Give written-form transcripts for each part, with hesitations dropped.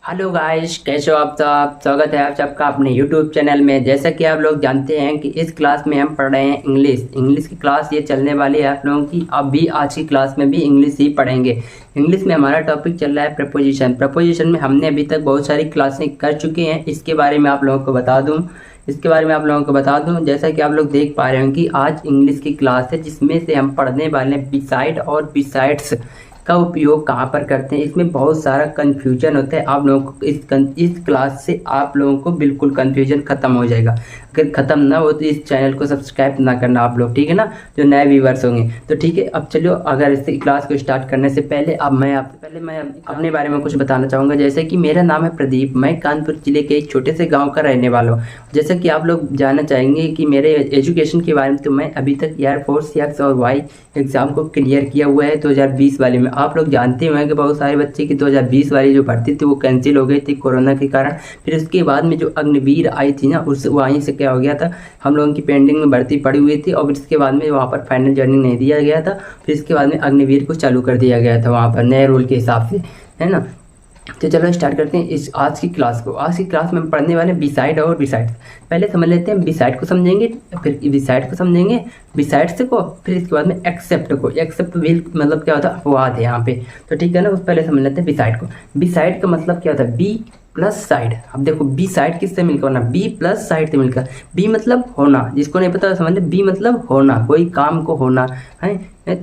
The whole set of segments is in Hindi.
हेलो गाइस, कैसे हो आप सब। स्वागत है आप सबका अपने यूट्यूब चैनल में। जैसा कि आप लोग जानते हैं कि इस क्लास में हम पढ़ रहे हैं इंग्लिश की क्लास ये चलने वाली है आप लोगों की। अब भी आज की क्लास में भी इंग्लिश ही पढ़ेंगे। इंग्लिश में हमारा टॉपिक चल रहा है प्रपोजिशन में हमने अभी तक बहुत सारी क्लासें कर चुके हैं। इसके बारे में आप लोगों को बता दूं जैसा कि आप लोग देख पा रहे हो कि आज इंग्लिश की क्लास है जिसमें से हम पढ़ने वाले हैं बिसाइड और बिसाइड्स का उपयोग कहाँ पर करते हैं। इसमें बहुत सारा कन्फ्यूजन होता है। आप लोगों को इस क्लास से आप लोगों को बिल्कुल कन्फ्यूजन खत्म हो जाएगा। अगर खत्म ना हो तो इस चैनल को सब्सक्राइब ना करना आप लोग, ठीक है ना, जो नए व्यूवर्स होंगे। तो ठीक है, अब चलो अगर इस क्लास को स्टार्ट करने से पहले मैं अपने बारे में कुछ बताना चाहूँगा। जैसे कि मेरा नाम है प्रदीप, मैं कानपुर जिले के एक छोटे से गाँव का रहने वाला हूँ। जैसा कि आप लोग जानना चाहेंगे कि मेरे एजुकेशन के बारे में, तो मैं अभी तक एयरफोर्स एक्स और वाई एग्ज़ाम को क्लियर किया हुआ है 2020 वाले में। आप लोग जानते हुए कि बहुत सारे बच्चे की 2020 वाली जो भर्ती थी वो कैंसिल हो गई थी कोरोना के कारण। फिर उसके बाद में जो अग्निवीर आई थी ना, उस वहीं से क्या हो गया था, हम लोगों की पेंडिंग में भर्ती पड़ी हुई थी और इसके बाद में वहाँ पर फाइनल जॉइनिंग नहीं दिया गया था। फिर इसके बाद में अग्निवीर को चालू कर दिया गया था वहाँ पर नए रूल के हिसाब से, है ना। तो चलो स्टार्ट करते हैं इस आज की क्लास को। आज की क्लास में हम पढ़ने वाले हैं बिसाइड और बिसाइड्स। पहले समझ लेते हैं बिसाइड को समझेंगे, फिर बिसाइड को समझेंगे, बिसाइड्स को, फिर इसके बाद में एक्सेप्ट को। एक्सेप्ट विल मतलब क्या होता है, अपवाद है यहाँ पे। तो ठीक है ना, उस पहले समझ लेते हैं बिसाइड को। बिसाइड का मतलब क्या होता है, बी प्लस साइड। अब देखो बी साइड किससे मिलकर होना, बी प्लस साइड से मिलकर। बी मतलब होना, जिसको नहीं पता समझ ले, बी मतलब होना, कोई काम को होना है। तो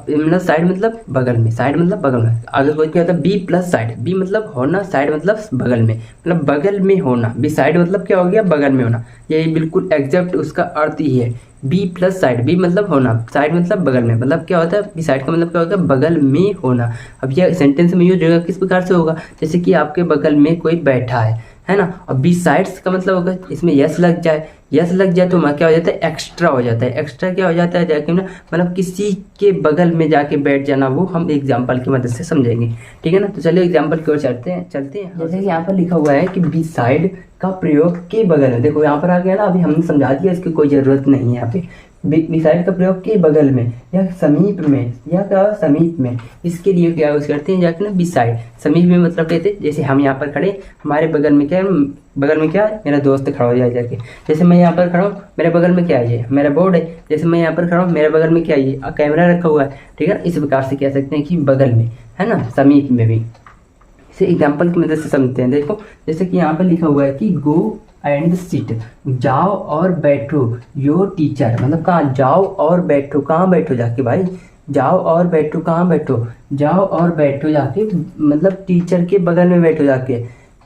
मतलब साइड मतलब बगल में, साइड मतलब बगल में। अगर कोई क्या होता है बी प्लस साइड, बी मतलब होना, साइड मतलब बगल में, मतलब बगल में होना। बी साइड मतलब क्या हो गया, बगल में होना। यही बिल्कुल एग्जैक्ट उसका अर्थ ही है, बी प्लस साइड। बी मतलब होना, साइड मतलब बगल में। मतलब क्या होता है, बी साइड का मतलब क्या होता है, बगल में होना। अब यह सेंटेंस में यूज होगा किस प्रकार से होगा, जैसे कि आपके बगल में कोई बैठा है ना। और बी साइड्स का मतलब होगा इसमें यस लग जाए, यस लग जाए तो क्या हो जाता है, एक्स्ट्रा हो जाता है। एक्स्ट्रा क्या हो जाता है, जाके ना मतलब किसी के बगल में जाके बैठ जाना, वो हम एग्जाम्पल की मदद से समझेंगे, ठीक है ना। तो चलिए एग्जाम्पल की ओर चलते हैं। जैसे कि यहाँ पर लिखा हुआ है कि बी साइड का प्रयोग के बगल में। देखो यहाँ पर आ गया ना, अभी हमने समझा दिया, इसकी कोई जरूरत नहीं है। यहाँ पे बिसाइड का प्रयोग के बगल में या समीप में, या क्या समीप में, इसके लिए क्या यूज करते हैं, जाके ना बिसाइड। समीप में मतलब कहते हैं जैसे हम यहाँ पर खड़े, हमारे बगल में क्या है, मेरा दोस्त खड़ा हो जाए जाके। जैसे मैं यहाँ पर खड़ा हूँ, मेरे बगल में क्या है, ये मेरा बोर्ड है। जैसे मैं यहाँ पर खड़ा हूँ, मेरे बगल में क्या है, ये कैमरा रखा हुआ है, ठीक है। इस प्रकार से कह सकते हैं कि बगल में, है ना, समीप में भी। इसे एग्जाम्पल की मदद से समझते हैं। देखो जैसे कि यहाँ पर लिखा हुआ है कि गो एंड सिट, जाओ और बैठो, योर टीचर। मतलब कहाँ जाओ और बैठो, कहाँ बैठो जाके भाई, जाओ और बैठो, कहाँ बैठो, जाओ और बैठो जाके, मतलब टीचर के बगल में बैठो जाके,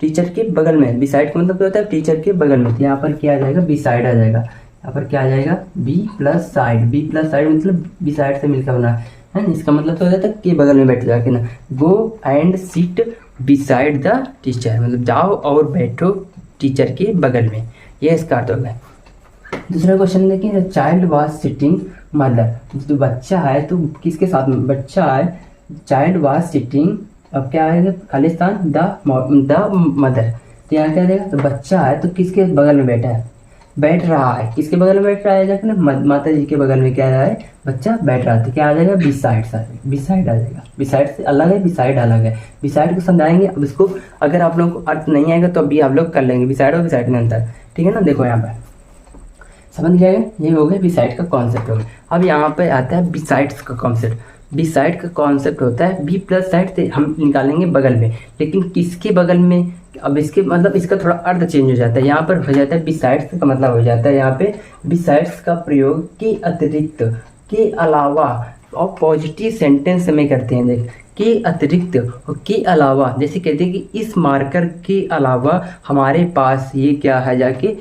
टीचर के बगल में। बिसाइड का मतलब क्या होता है, टीचर के बगल में। यहाँ पर क्या आ जाएगा, बिसाइड आ जाएगा। यहाँ पर क्या आ जाएगा, B plus side. B plus side मतलब बिसाइड से मिलकर बना है। इसका मतलब तो हो जाता है कि बगल में बैठो जाके ना। Go and sit beside the teacher, मतलब जाओ और बैठो टीचर के बगल में, ये इसका अर्थ हो गया। दूसरा क्वेश्चन देखिए, चाइल्ड वाज सिटिंग मदर। जो बच्चा है तो किसके साथ में, बच्चा है, चाइल्ड वाज सिटिंग, अब क्या आएगा खालिस्तान, द मदर। तो यहाँ क्या आएगा, तो बच्चा है तो किसके बगल में बैठा है, बैठ रहा है। किसके बगल में बैठ रहा है, जाकर ना माता जी के बगल में क्या है, बच्चा बैठ रहा है। तो क्या आ जाएगा, बिसाइड आ जाएगा, बिसाइड आ जाएगा। बिसाइड से अलग है, बिसाइड अलग है। बिसाइड को समझाएंगे। अब इसको अगर आप लोगों को अर्थ नहीं आएगा तो अभी आप लोग कर लेंगे बिसाइड और बिसाइड में अंतर, ठीक है ना। देखो यहाँ पर समझ गए, ये हो गया बिसाइड का कॉन्सेप्ट हो गया। अब यहाँ पे आता है बिसाइड्स का कॉन्सेप्ट। बिसाइड का कॉन्सेप्ट होता है बी प्लस साइड से हम निकालेंगे बगल में, लेकिन किसके बगल में। अब इसके मतलब इसका थोड़ा अर्थ चेंज हो जाता है। यहाँ पर हो जाता है बिसाइड्स का मतलब हो जाता है यहाँ पे बिसाइड्स का प्रयोग के अतिरिक्त, के अलावा, और पॉजिटिव सेंटेंस में करते हैं। देख, के अतिरिक्त और के अलावा, जैसे कहते हैं कि इस मार्कर के अलावा हमारे पास ये क्या है, जाके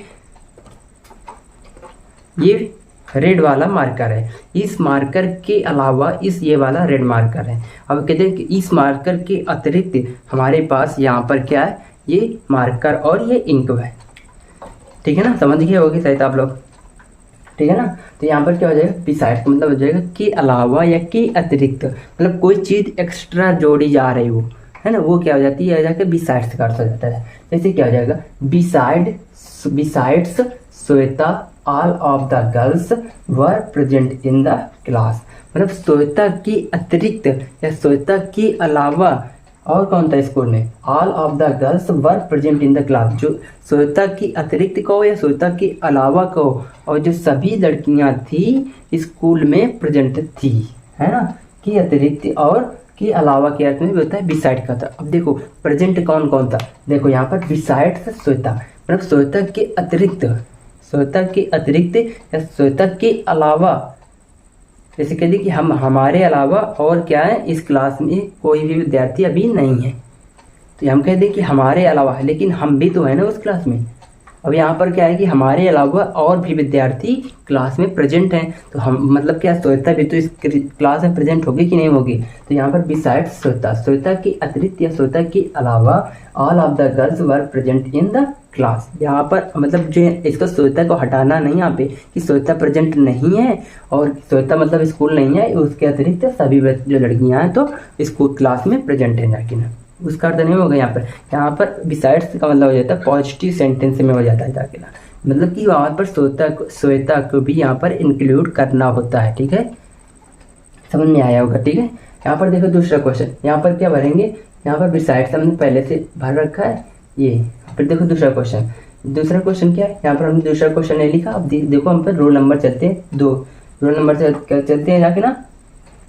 ये रेड वाला मार्कर है। इस मार्कर के अलावा इस ये वाला रेड मार्कर है। अब कहते हैं कि इस मार्कर के अतिरिक्त हमारे पास यहाँ पर क्या है, ये मार्कर और ये इंक है, ठीक है ना। समझ गए होगी शायद आप लोग, ठीक है ना। तो यहाँ पर क्या हो जाएगा, बिसाइड का मतलब हो जाएगा के अलावा या के अतिरिक्त, मतलब कोई चीज़ एक्स्ट्रा जोड़ी जा रही हो, है ना, वो क्या हो जाती है, जाकर बिसाइड्स का अर्थ हो जाता है। जैसे क्या हो जाएगा, besides Shweta all of the girls were present in the class. मतलब श्वेता के अतिरिक्त या श्वेता के अलावा और कौन था स्कूल में? All of the girls were present in the class. जो श्वेता की अतिरिक्त कहो या श्वेता के अलावा कहो, और जो सभी लड़कियां थी स्कूल में प्रेजेंट थी, है ना। की अतिरिक्त और के अलावा के अर्थ में भी होता है बिसाइड का था। अब देखो प्रेजेंट कौन कौन था, देखो यहाँ पर बिसाइड श्वेता, मतलब श्वेता के अतिरिक्त, श्वेता के अतिरिक्त या श्वेता के अलावा, जैसे कह दी कि हम हमारे अलावा और क्या है इस क्लास में कोई भी विद्यार्थी अभी नहीं है, तो हम कह दें कि हमारे अलावा है, लेकिन हम भी तो है ना उस क्लास में। अब यहाँ पर क्या है कि हमारे अलावा और भी विद्यार्थी क्लास में प्रेजेंट हैं, तो हम मतलब क्या श्वेता भी तो इस क्लास में प्रेजेंट होगी कि नहीं होगी। तो यहाँ पर बिसाइड श्वेता, श्वेता के अतिरिक्त या श्वेता के अलावा all of the girls were present in the class. यहाँ पर मतलब जो इसको श्वेता को हटाना नहीं यहाँ पे कि श्वेता प्रेजेंट नहीं है और श्वेता मतलब स्कूल नहीं है, उसके अतिरिक्त सभी जो लड़कियाँ हैं तो स्कूल क्लास में प्रेजेंट है जाके ना, उसका अर्थ नहीं होगा यहाँ पर बिसाइड्स का मतलब हो जाता है पॉजिटिव सेंटेंस में हो जाता है जाके ना, मतलब कि वहाँ पर श्वेता को भी यहाँ पर इंक्लूड करना होता है। ठीक है, समझ में आया होगा। ठीक है, यहाँ पर देखो दूसरा क्वेश्चन, यहाँ पर क्या भरेंगे, यहाँ पर बिसाइड्स हमने पहले से भर रखा है ये। फिर देखो दूसरा क्वेश्चन, दूसरा क्वेश्चन क्या है, यहाँ पर हमने दूसरा क्वेश्चन नहीं लिखा। अब देखो हम पर रोल नंबर चलते हैं, 2 रोल नंबर चलते हैं जाके ना।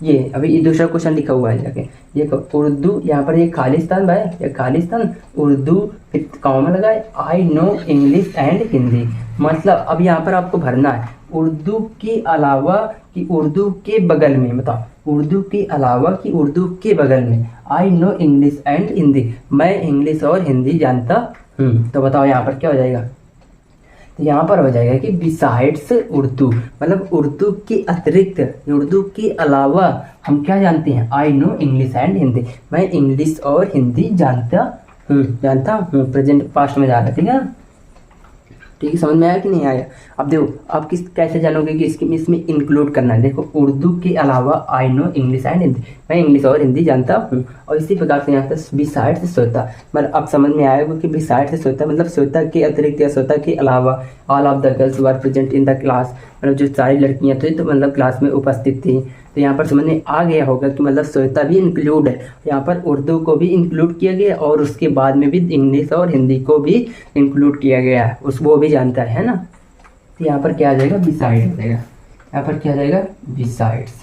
ये अभी ये दूसरा क्वेश्चन लिखा हुआ है जाके, ये उर्दू, यहाँ पर ये खालिस्तान भाई, ये खालिस्तान उर्दू फिर कॉमा लगाए, I know English and Hindi. मतलब अब यहाँ पर आपको भरना है उर्दू के अलावा कि उर्दू के बगल में, बताओ उर्दू के अलावा कि उर्दू के बगल में, I know English and Hindi, मैं इंग्लिश और हिंदी जानता हूँ। तो बताओ यहाँ पर क्या हो जाएगा, तो यहाँ पर हो जाएगा कि बिसाइड्स उर्दू, मतलब उर्दू के अतिरिक्त, उर्दू के अलावा हम क्या जानते हैं, I know English and Hindi, मैं इंग्लिश और हिंदी जानता हूँ। प्रेजेंट पास्ट में जा रहा है। ठीक है, ठीक है, समझ में आया कि नहीं आया। अब देखो आप कैसे जानोगे कि इसमें इंक्लूड करना है। देखो उर्दू के अलावा I know English and Hindi, मैं इंग्लिश और हिंदी जानता हूँ। और इसी प्रकार से यहाँ पर बिसाइड से श्वेता, मतलब अब समझ में आएगा कि बिसाइड से श्वेता मतलब श्वेता के अतिरिक्त या श्वेता के अलावा all of the girls were present in the class, मतलब जो सारी लड़कियाँ थी तो मतलब क्लास में उपस्थित थी। तो यहाँ पर समझ में आ गया होगा कि मतलब श्वेता भी इंक्लूड है, यहाँ पर उर्दू को भी इंक्लूड किया गया और उसके बाद में भी इंग्लिश और हिंदी को भी इंक्लूड किया गया है, वो भी जानता है ना। तो यहाँ पर क्या आ जाएगा, बिसाइड हो जाएगा। यहाँ पर क्या आ जाएगा, बिसाइड्स।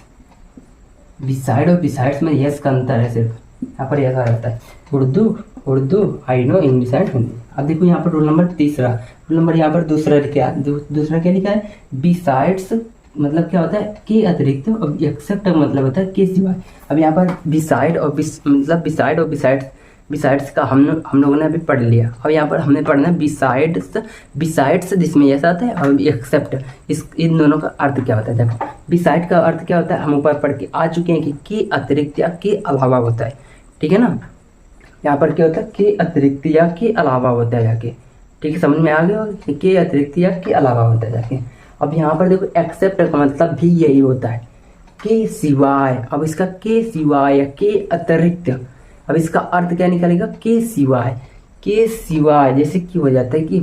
बिसाइड और बिसाइड्स में यस का अंतर है सिर्फ, यहाँ पर यस आ जाता है Urdu I know English and Hindi. अब देखो यहाँ पर रोल नंबर तीसरा, रोल नंबर यहाँ पर दूसरा क्या लिखा है, बिसाइड्स मतलब क्या होता है के अतिरिक्त, और एक्सेप्ट मतलब होता है के सिवाय। अब यहाँ पर बिसाइड और मतलब बिसाइड और बिसाइड्स का हम लोगों ने अभी पढ़ लिया। अब यहाँ पर हमने पढ़ना है बिसाइड्स जिसमें ऐसा आता है, और एक्सेप्ट, इन दोनों का अर्थ क्या होता है। देखो बिसाइड का अर्थ क्या होता है, हम ऊपर पढ़ के आ चुके हैं कि के अतिरिक्त या के अलावा होता है। ठीक है ना, यहाँ पर क्या होता है, के अतिरिक्त या के अलावा होता है जाके। ठीक है, समझ में आ गया के अतिरिक्त या के अलावा होता है जाके। अब यहाँ पर देखो एक्सेप्ट का मतलब भी यही होता है, के सिवाय। अब इसका के सिवाय या के अतिरिक्त, अब इसका अर्थ क्या निकलेगा, के सिवाय। के सिवाय जैसे कि हो जाता है कि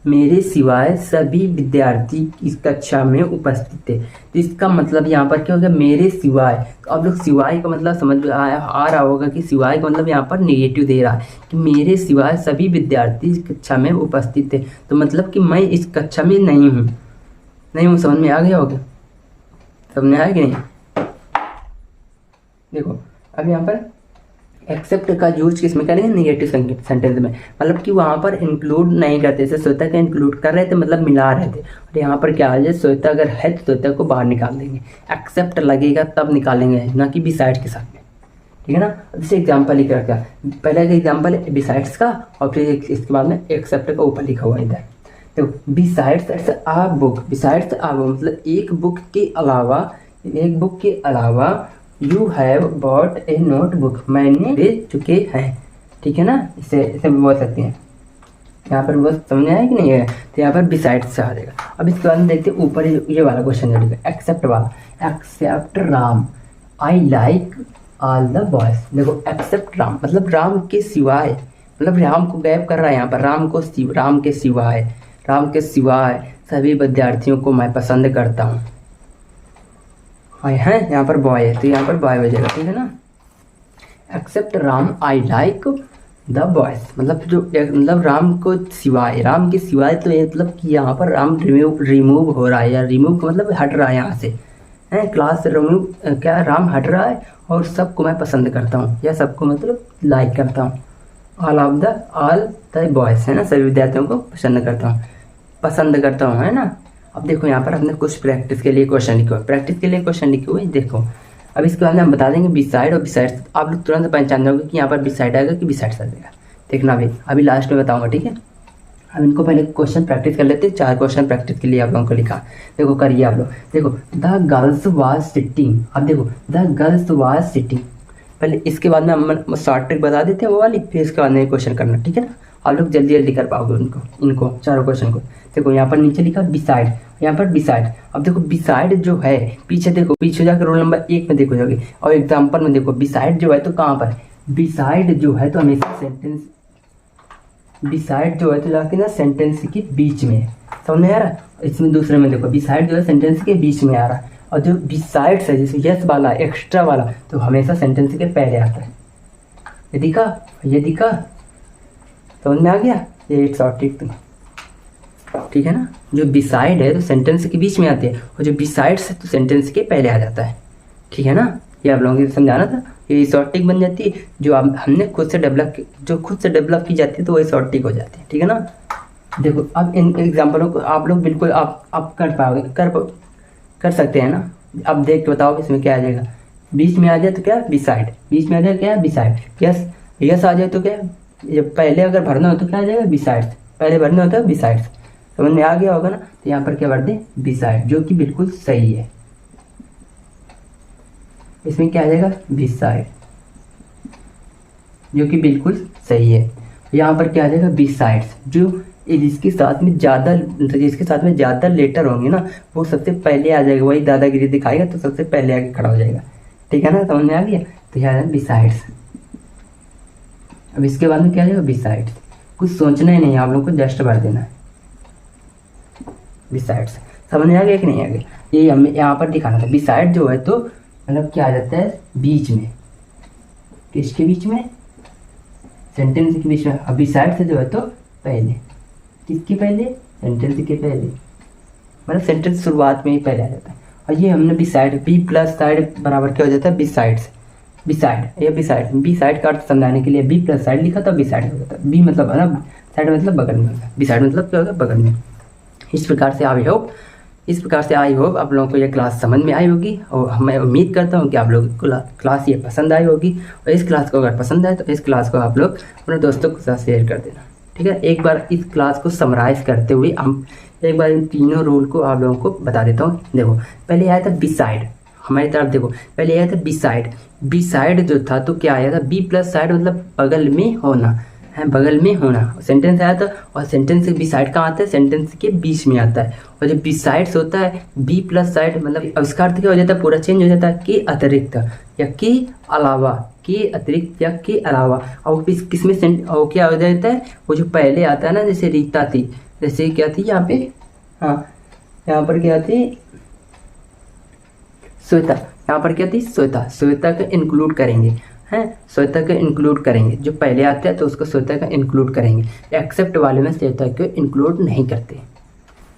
मेरे सिवाय सभी विद्यार्थी इस कक्षा में उपस्थित थे। तो इसका मतलब यहाँ पर क्या होगा, मेरे सिवाय। तो अब लोग सिवाय का मतलब समझ में आ रहा होगा कि सिवाय का मतलब यहाँ पर नेगेटिव दे रहा है कि मेरे सिवाय सभी विद्यार्थी इस कक्षा में उपस्थित थे। तो मतलब कि मैं इस कक्षा में नहीं हूँ। समझ में आ गया होगा, समझ में आया कि नहीं। देखो अब यहाँ पर एक्सेप्ट का यूज किसमें करेंगे, नेगेटिव सेंटेंस में, मतलब कि वहाँ पर इंक्लूड नहीं करते। जैसे श्वेता का इंक्लूड कर रहे थे मतलब मिला रहे थे, और यहाँ पर क्या आ जाए, श्वेता अगर है तो श्वेता को बाहर निकाल देंगे, एक्सेप्ट लगेगा तब निकालेंगे, ना कि बिसाइड के साथ में। ठीक है ना। जैसे एग्जाम्पल लिख रखा, पहले का एग्जाम्पल है बिसाइड्स का, और फिर इसके बाद में एक्सेप्ट का ऊपर लिखा हुआ इधर। तो बिसाइड्स आ बुक, मतलब एक बुक के अलावा you have bought A notebook, मैंने भेज चुके हैं। ठीक है ना, इसे बोल सकते हैं। यहाँ पर वो समझ आया कि नहीं है, तो यहाँ पर बिसाइड से आ जाएगा। अब इसके बाद में देखते हैं ऊपर ये वाला क्वेश्चन जो लिखा एक्सेप्ट वाला, except Ram I like all the boys. देखो एक्सेप्ट राम मतलब राम के सिवाय, मतलब राम को गायब कर रहा है यहाँ पर, राम के सिवाय सभी विद्यार्थियों को मैं पसंद करता हूँ। है यहाँ पर बॉय है, तो यहाँ पर बॉय हो जाएगा। ठीक है ना, except Ram I like the boys, मतलब जो मतलब राम को सिवाय, राम के सिवाय, तो ये मतलब कि यहाँ पर राम रिमूव हो रहा है, या रिमूव का मतलब हट रहा है यहाँ से, है क्लास से रिमूव, क्या राम हट रहा है और सबको मैं पसंद करता हूँ, या सबको मतलब लाइक करता हूँ। ऑल द बॉयज़, है ना, सभी विद्यार्थियों को पसंद करता हूँ, है ना। अब देखो यहाँ पर हमने कुछ प्रैक्टिस के लिए क्वेश्चन लिखे हुए, देखो अब इसके बाद में हम बता देंगे बिसाइड और बिसाइड्स। आप लोग तुरंत पहचान जाओगे कि यहाँ पर बिसाइड आएगा कि बिसाइड्स आ जाएगा। देखना भाई, अभी लास्ट में बताऊंगा, ठीक है। अब इनको पहले क्वेश्चन प्रैक्टिस कर लेते हैं। 4 क्वेश्चन प्रैक्टिस के लिए आप लोगों को लिखा, देखो करिए आप लोग। देखो द गर्ल्स वाज सिटिंग, अब देखो द गर्ल्स वाज सिटिंग, पहले इसके बाद में हम शॉर्ट ट्रिक बता देते हैं वो वाली, फिर इसके बाद में क्वेश्चन करना, ठीक है ना। आप लोग जल्दी जल्दी कर पाओगे इनको 4 क्वेश्चन को। देखो यहाँ पर नीचे लिखा बिसाइड, यहाँ पर बिसाइड। अब देखो बिसाइड जो है, पीछे देखो, पीछे जाकर रोल नंबर 1 में देखो जाओगे, और एग्जाम्पल में देखो बिसाइड जो है तो कहाँ पर, बिसाइड जो है तो हमेशा सेंटेंस, बिसाइड जो है तो जाके ना सेंटेंस के बीच में, समझ में आ रहा है। इसमें दूसरे में देखो बिसाइड जो है सेंटेंस के बीच में आ रहा है, और जो बिसाइड्स है जैसे यस वाला, एक्स्ट्रा वाला, तो हमेशा सेंटेंस के पहले आता है। ये दिखा समझ में आ गया, ये एक शॉर्ट ट्रिक, ठीक है ना। जो बिसाइड है तो सेंटेंस के बीच में आती है, और जो बिसाइड्स है तो सेंटेंस के पहले आ जाता है, ठीक है ना। ये आप लोगों को समझाना था, ये शॉर्ट ट्रिक बन जाती है, जो हमने खुद से डेवलप की जाती है, तो वही शॉर्ट ट्रिक हो जाती है, ठीक है ना। देखो अब इन एग्जाम्पलों को आप लोग बिल्कुल आप कर पाओगे, कर सकते हैं ना। अब देख के बताओ इसमें क्या आ जाएगा। बीच में आ जाए तो क्या बिसाइड, बीच में आ जाए क्या बिसाइड, यस आ जाए तो क्या, ये पहले अगर भरना हो तो क्या आ जाएगा बिसाइड्स, पहले भरना होता है बिसाइड्स, समझ में आ गया होगा ना। तो यहाँ पर क्या भर दें बिसाइड, जो कि बिल्कुल सही है। इसमें क्या आ जाएगा बिसाइड, जो कि बिल्कुल सही है। यहाँ पर क्या आ जाएगा बिसाइड्स, जो जिसके साथ में ज़्यादा लेटर होंगे ना, वो सबसे पहले आ जाएगा, वही दादागिरी दिखाएगा तो सबसे पहले आके खड़ा हो जाएगा, ठीक है ना, समझ में आ गया। तो यहाँ है बिसाइड्स। अब इसके बाद में क्या आ जाएगा बिसाइड्स, कुछ सोचना ही नहीं, आप लोग को जस्ट भर देना है बिसाइड्स। समझ में आ गया कि नहीं आ गया, ये हमें यहाँ पर दिखाना था। बिसाइड जो है तो मतलब क्या आ जाता है बीच में, किसके बीच में, सेंटेंस के बीच में। अब बिसाइड से जो है तो पहले, किसके पहले, सेंटेंस के पहले, मतलब सेंटेंस शुरुआत में ही पहले आ जाता है। और ये हमने बिसाइड, बी प्लस साइड बराबर क्या हो जाता है बिसाइड्स, बिसाइड, ये बिसाइड का अर्थ समझाने के लिए बी प्लस साइड लिखा था, बिसाइड हो जाता है। बी मतलब है ना, साइड मतलब बगल में, बिसाइड मतलब क्या होगा बगल में। इस प्रकार से आई होप आप लोगों को ये क्लास समझ में आई होगी, और मैं उम्मीद करता हूँ कि आप लोगों को क्लास ये पसंद आई होगी। और इस क्लास को अगर पसंद आए तो इस क्लास को आप लोग अपने दोस्तों के साथ शेयर कर देना, ठीक है। एक बार इस क्लास को समराइज करते हुए हम एक बार इन तीनों रूल को आप लोगों को बता देता हूँ। देखो पहले आया था बिसाइड, हमारी तरफ देखो पहले आया था बिसाइड जो था तो क्या आया था बी प्लस साइड मतलब बगल में होना है, बगल में होना सेंटेंस आया था। और सेंटेंस के बिसाइड कहाँ आता है, सेंटेंस के बीच में आता है। और जब बिसाइड्स होता है बी प्लस साइड मतलब अब इसका अर्थ क्या हो जाता है, पूरा चेंज हो जाता है, के अतिरिक्त या के अलावा, के अतिरिक्त या के अलावा। और किसमें और क्या हो जाता है, वो जो पहले आता है ना, जैसे रीता थी, जैसे क्या थी यहाँ पे, हाँ यहाँ पर क्या थी श्वेता, यहाँ पर क्या थी श्वेता का इंक्लूड करेंगे, हैं श्वेता का इंक्लूड करेंगे, जो पहले आते हैं तो उसको श्वेता का इंक्लूड करेंगे। एक्सेप्ट वाले में श्वेता को इंक्लूड नहीं करते,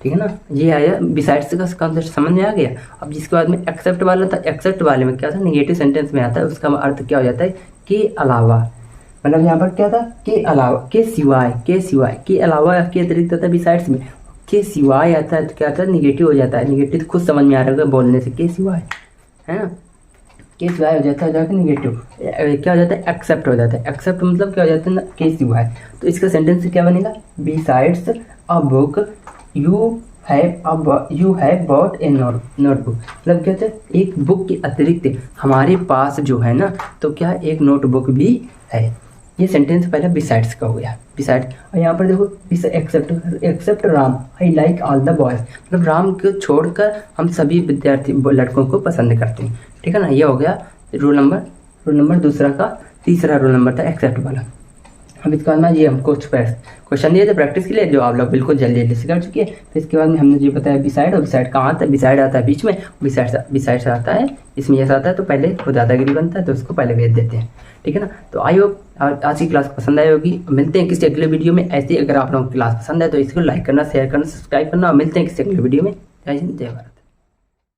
ठीक है ना। ये आया बिसाइड्स का कॉन्सेप्ट समझ में आ गया। अब जिसके बाद में एक्सेप्ट वाला था, एक्सेप्ट वाले में क्या था, नेगेटिव सेंटेंस में आता है, उसका अर्थ क्या हो जाता है के अलावा, मतलब यहाँ पर क्या था के अलावा, के सिवाय, के अलावा के अतिरिक्त आता है बिसाइड्स में, के सिवाय आता है तो क्या आता है निगेटिव हो जाता है। निगेटिव खुद समझ में आ रहा है बोलने से, के सिवाय, है ना, के सिवाय हो जाता है जाकर निगेटिव, क्या हो जाता है एक्सेप्ट हो जाता है। एक्सेप्ट मतलब क्या हो जाता है ना के सिवाय। तो इसका सेंटेंस क्या बनेगा, besides a book you have bought A notebook, मतलब क्या होता है एक बुक के अतिरिक्त हमारे पास जो है ना तो क्या एक नोटबुक भी है। ये सेंटेंस पहले बिसाइड्स का हो गया, बिसाइड। और यहाँ पर देखो except Ram I like all the boys, मतलब राम को छोड़कर हम सभी विद्यार्थी लड़कों को पसंद करते हैं, ठीक है ना। ये हो गया रूल नंबर दूसरा का तीसरा रूल नंबर था एक्सेप्ट वाला। अब इसके बाद में ये हम कुछ क्वेश्चन दिए थे प्रैक्टिस के लिए, जो आप लोग बिल्कुल जल्दी जल्दी से कर चुके हैं। फिर इसके बाद में हमने ये बताया बिसाइड, और बिसाइड कहाँ आता है, बिसाइड आता है बीच में, बिसाइड से आता है इसमें ऐसा आता है, तो पहले वो दादागिरी बनता है, तो उसको पहले भेज देते हैं, ठीक है ना। तो आई होप आज की क्लास पसंद आई होगी। मिलते हैं किसी अगले वीडियो में। ऐसे अगर आप लोगों को क्लास पसंद है तो इसको लाइक करना, शेयर करना, सब्सक्राइब करना, और मिलते हैं किसी अगले वीडियो में। जय हिंद, जय भारत।